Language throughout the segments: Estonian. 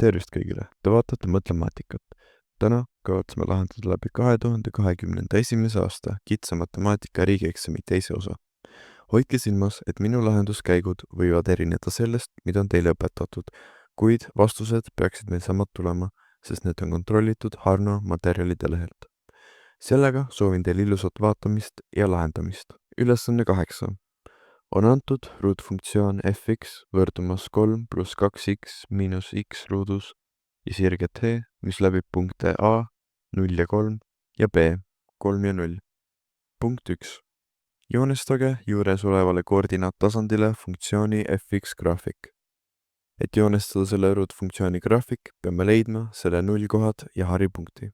Tervist kõigile, te vaatate Mõtlemaatikat. Täna kavatseme lahendada läbi 2021. aasta kitsa matemaatika riigieksami teise osa. Hoidke silmas, et minu lahenduskäigud võivad erineda sellest, mida on teile õpetatud, kuid vastused peaksid meil samad tulema, sest need on kontrollitud Harno materjalide lehelt. Sellega soovin teile ilusat vaatamist ja lahendamist. Ülesanne 8. On antud ruutfunktsioon fx võrdumas 3 + 2x miinus x ruudus ja sirge t, mis läbib punkte A, 0 ja 3 ja B, 3 ja 0. Punkt 1. Joonestage juures olevale koordinaattasandile funktsiooni fx graafik. Et joonestada selle ruutfunktsiooni graafik, peame leidma selle nullkohad ja haripunkti.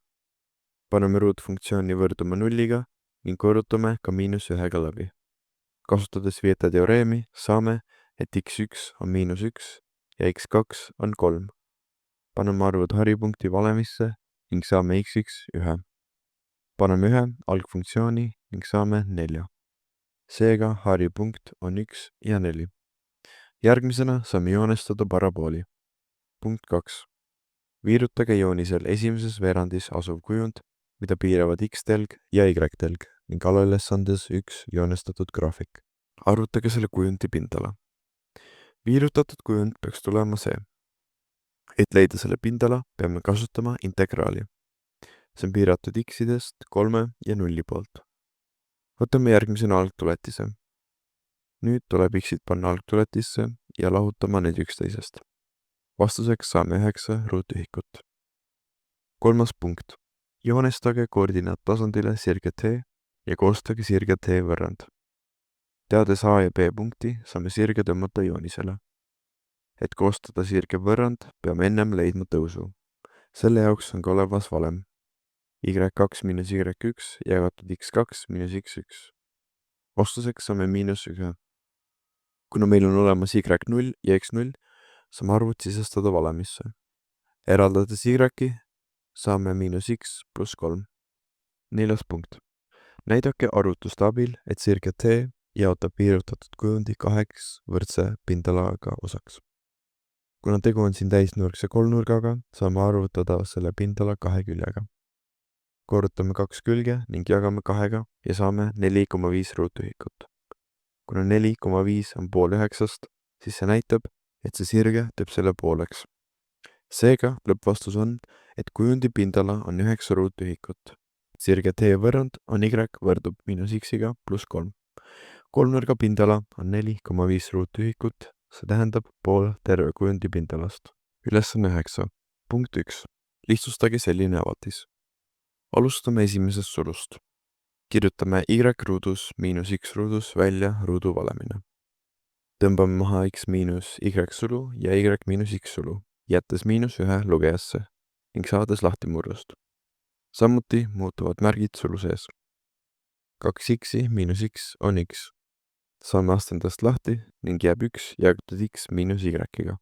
Paneme ruutfunktsiooni võrduma nulliga ning korrutame ka -1-ga läbi. Kasutades Vieta teoreemi saame, et x1 on -1 ja x2 on 3. Paneme arvud haripunkti valemisse ning saame x1 1. Paneme 1 algfunktsiooni ning saame 4. Seega haripunkt on 1 ja 4. Järgmisena saame joonestada parabooli. Punkt 2. Viirutage joonisel esimeses veerandis asuv kujund, mida piiravad x-telg ja y-telg ning alaülesandes 1 joonestatud graafik. Arvutage selle kujundi pindala. Viirutatud kujund peaks tulema see. Et leida selle pindala, peame kasutama integraali. See on piiratud x-idest 3 ja 0 poolt. Võtame järgmisena algtuletise. Nüüd tuleb x-id panna algtuletisse ja lahutama need üksteisest. Vastuseks saame 9 ruutühikut. 3. punkt. Joonestage koordinaattasandile sirge t ja koostage sirge t võrrand. Teades A ja B punkti, saame sirge tõmmata joonisele. Et koostada sirge võrrand, peame ennem leidma tõusu. Selle jaoks on ka olemas valem. y2 miinus y1 jagatud x2 miinus x1. Vastuseks saame -1. Kuna meil on olemas y0 ja x0, saame arvud sisestada valemisse. Eraldades y-i, saame -x + 3. 4. punkt. Näidake arvutuste abil, et sirge t jaotab piirutatud kujundi 2 võrdse pindalaga osaks. Kuna tegu on siin täisnurkse kolmnurgaga, saame arvutada selle pindala 2 küljega. Korrutame 2 külge ning jagame 2-ga ja saame 4,5 ruutühikut. Kuna 4,5 on pool 9, siis see näitab, et see sirge teeb selle pooleks. Seega lõppvastus on, et kujundi pindala on 9 ruutühikut. Sirge t võrrand on y võrdub -x-iga + 3. Kolmnurga pindala on 4,5 ruutühikut, see tähendab pool terve kujundi pindalast. Ülesanne 9. Punkt 1. Lihtsustage selline avaldis. Alustame esimesest sulust. Kirjutame y ruudus miinus x ruudus välja ruudu valemina. Tõmbame maha x miinus y sulu ja y miinus x sulu, jättes -1 lugejasse ning saades lahtimurrust. Samuti muutuvad märgid sulu sees. 2x miinus x on x. Saame astendast lahti ning jääb 1 jagatud x miinus y-ga.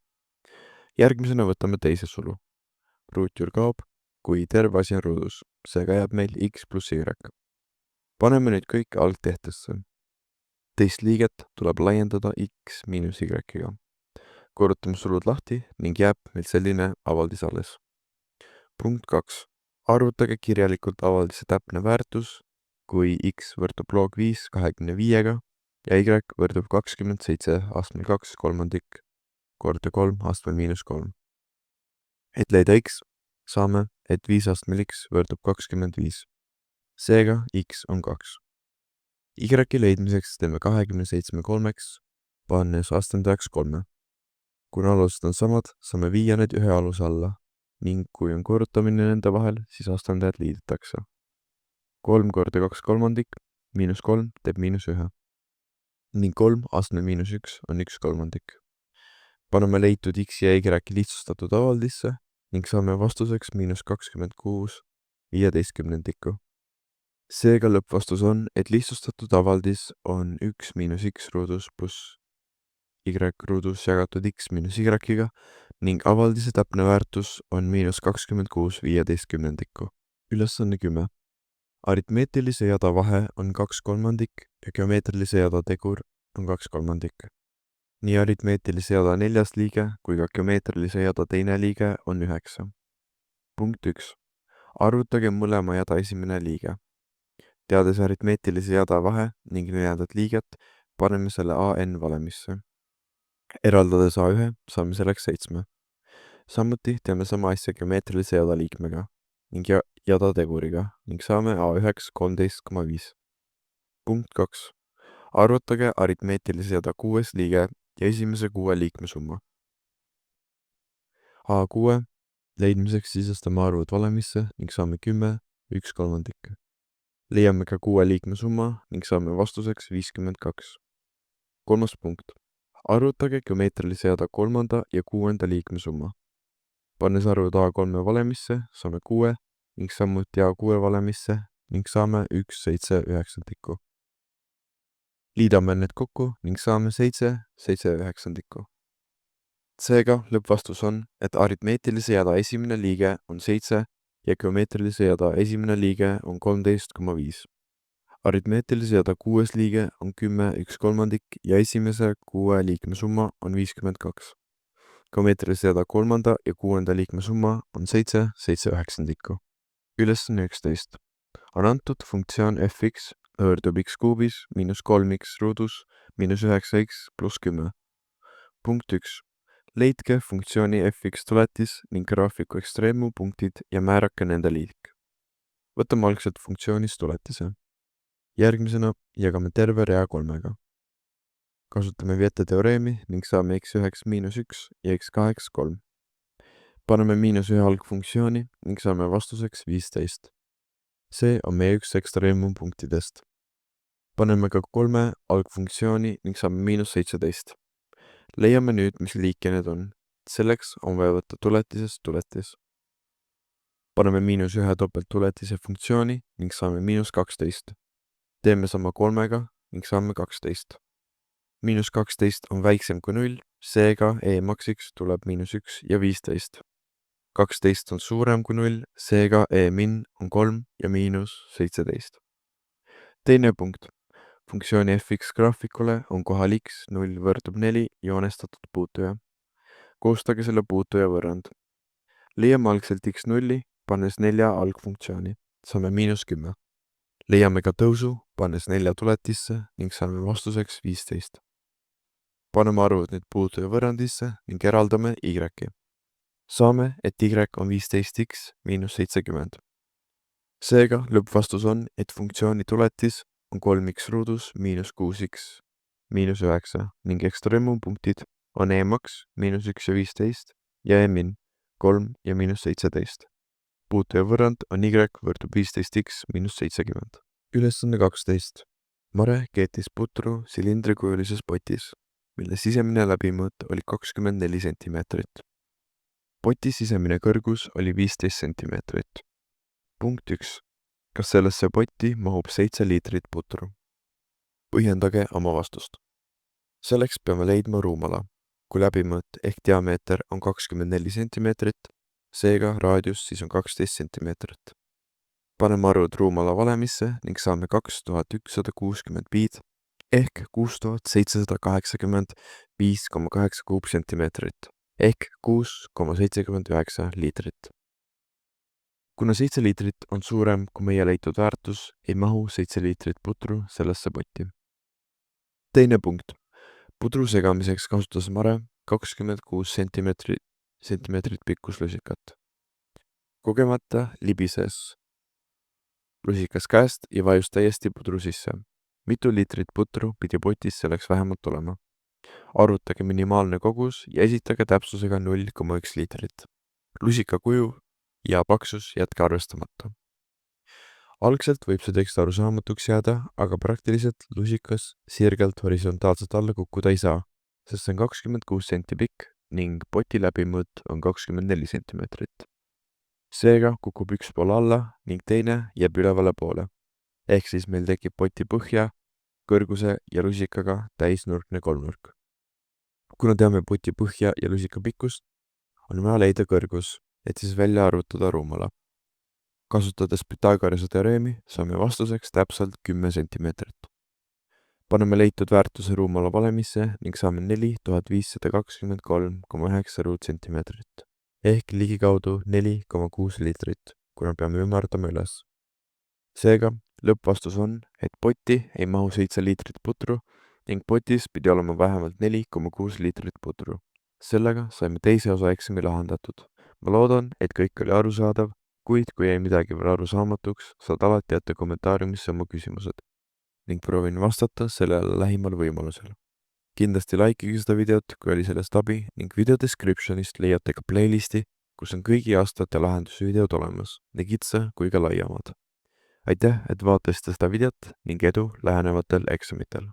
Järgmisena võtame teise sulu. Ruutjuur kaob, kui terve asi on ruudus, seega jääb meil x + y. Paneme nüüd kõik algtehtesse. Teist liiget tuleb laiendada x miinus y-ga. Korrutame sulud lahti ning jääb meil selline avaldis alles. Punkt 2. Arvutage kirjalikult avaldise täpne väärtus, kui x võrdub log 5 25-ga ja y võrdub 27 astmel 2 kolmandik korda 3 astmel -3. Et leida x, saame, et 5 astmel x võrdub 25. Seega x on 2. Y leidmiseks teeme 27 kolmeks, pannes astendajaks 3. Kuna alused on samad, saame viia need ühe aluse alla ning kui on korrutamine nende vahel, siis astendajad liidetakse. 3 korda 2 kolmandik -3 teeb -1 ning 3 astmel -1 on 1 kolmandik. Paneme leitud x ja y lihtsustatud avaldisse ning saame vastuseks -26 15. Seega lõppvastus on, et lihtsustatud avaldis on 1 miinus x ruudus pluss y ruudus jagatud x miinus y-ga ning avaldise täpne väärtus on -26 15. Ülesanne 10. Aritmeetilise jada vahe on 2 kolmandik ja geomeetrilise jada tegur on 2 kolmandik. nii aritmeetilise jada 4. liige kui ka geomeetrilise jada 2. liige on 9. Punkt 1. Arvutage mõlema jada esimene liige. Teades aritmeetilise jada vahe ning 4. liiget, paneme selle AN valemisse. Eraldades A1 saame selleks 7. Samuti teeme sama asja geomeetrilise jada liikmega ning jada teguriga ning saame A1 13,5. Punkt 2. Arvutage aritmeetilise jada 6. liige ja esimese 6 liikme summa. A6 leidmiseks sisestame arvud valemisse ning saame 10, 1/3. Leiame ka 6 liikme summa ning saame vastuseks 52. 3. punkt. Arvutage geomeetrilise jada 3. ja 6. liikme summa. Pannes arvud A3 valemisse saame 6 ning samuti A6 valemisse ning saame 1, 7, 9. Liidame need kokku ning saame 7, 7, 9. Seega lõppvastus on, et aritmeetilise jada esimene liige on 7 ja geomeetrilise jada esimene liige on 13,5. Aritmeetilise jada 6. liige on 10, 1/3 ja esimese 6 liikme summa on 52. Geomeetrilise jada 3. ja 6. liikme summa on 7, 7, 9. Ülesanne 11. On antud funktsioon fx võõrdub x kuubis miinus 3x ruudus miinus 9x pluss 10. Punkt 1. Leidke funktsiooni fx tuletis ning graafiku ekstreempunktid ja määrake nende liik. Võtame algselt funktsioonist tuletise. Järgmisena jagame terve rea 3-ga. Kasutame Viete teoreemi ning saame x1 miinus 1 ja x2 3. Paneme -1 algfunktsiooni ning saame vastuseks 15. See on meie üks ekstreempunktidest. Paneme ka 3 algfunktsiooni ning saame -17. Leiame nüüd, mis liiki need on. Selleks on vaja võtta tuletisest tuletis. Paneme -1 topelttuletise funktsiooni ning saame -12. Teeme sama 3-ga ning saame 12. -12 on väiksem kui 0, seega e-maksiks tuleb -1 ja 15. 12 on suurem kui 0, seega e-min on 3 ja -17. Teine punkt. Funktsiooni fx graafikule on kohal x 0 võrdub 4 joonestatud puutuja. Koostage selle puutuja võrrand. Leiame algselt x0, pannes 4 algfunktsiooni. Saame -10. Leiame ka tõusu, pannes 4 tuletisse ning saame vastuseks 15. Paneme arvud nüüd puutuja võrrandisse ning eraldame y. Saame, et y on 15x miinus 70. Seega lõppvastus on, et funktsiooni tuletis on 3x ruudus miinus 6x miinus 9 ning ekstreempunktid on e-maks miinus 1 ja 15 ja e-min 3 ja -17. Puutuja võrrand on y võrdub 15x miinus 70. Ülesanne 12. Mare keetis putru silindrikujulises potis, mille sisemine läbimõõt oli 24 sentimeetrit. Poti sisemine kõrgus oli 15 sentimeetrit. Punkt 1. Kas sellesse potti mahub 7 liitrit putru? Põhjendage oma vastust. Selleks peame leidma ruumala. Kui läbimõõt ehk diameeter on 24 sentimeetrit, seega raadius siis on 12 sentimeetrit. Paneme arvud ruumala valemisse ning saame 2160 piid ehk 6785,8 kuupsentimeetrit ehk 6,79 liitrit. Kuna 7 liitrit on suurem kui meie leitud väärtus, ei mahu 7 liitrit putru sellesse potti. Teine punkt. Pudru segamiseks kasutas Mare 26 sentimeetrit pikkuslusikat. Kogemata libises lusikas käest ja vajus täiesti pudru sisse. Mitu liitrit putru pidi potis selleks vähemalt olema? Arvutage minimaalne kogus ja esitage täpsusega 0,1 liitrit. Lusika kuju ja paksus jätke arvestamata. Algselt võib see tekst arusaamatuks jääda, aga praktiliselt lusikas sirgelt horisontaalselt alla kukkuda ei saa, sest see on 26 senti pikk ning poti läbimõõt on 24 sentimeetrit. Seega kukub üks pool alla ning teine jääb ülevale poole. Ehk siis meil tekib poti põhja, kõrguse ja lusikaga täisnurkne kolmnurk. Kuna teame poti põhja ja lusika pikkust, on vaja leida kõrgus, et siis välja arvutada ruumala. Kasutades Pythagorase teoreemi saame vastuseks täpselt 10 sentimeetrit. Paneme leitud väärtuse ruumala valemisse ning saame 4523,9 ruutsentimeetrit ehk ligikaudu 4,6 liitrit, kuna peame ümardama üles. Seega, lõppvastus on, et potti ei mahu 7 liitrit putru ning potis pidi olema vähemalt 4,6 liitrit putru. Sellega saime teise osa eksami lahendatud. Ma loodan, et kõik oli arusaadav, kuid kui jäi midagi veel arusaamatuks, saad alati jätta kommentaariumisse oma küsimused ning proovin vastata sellele lähimal võimalusel. Kindlasti likeige seda videot, kui oli sellest abi ning video descriptionist leiate ka playlisti, kus on kõigi aastate lahendusvideod olemas, nii kitsa kui ka laiemad. Aitäh, et vaatasite seda videot ning edu lähenevatel eksamitel!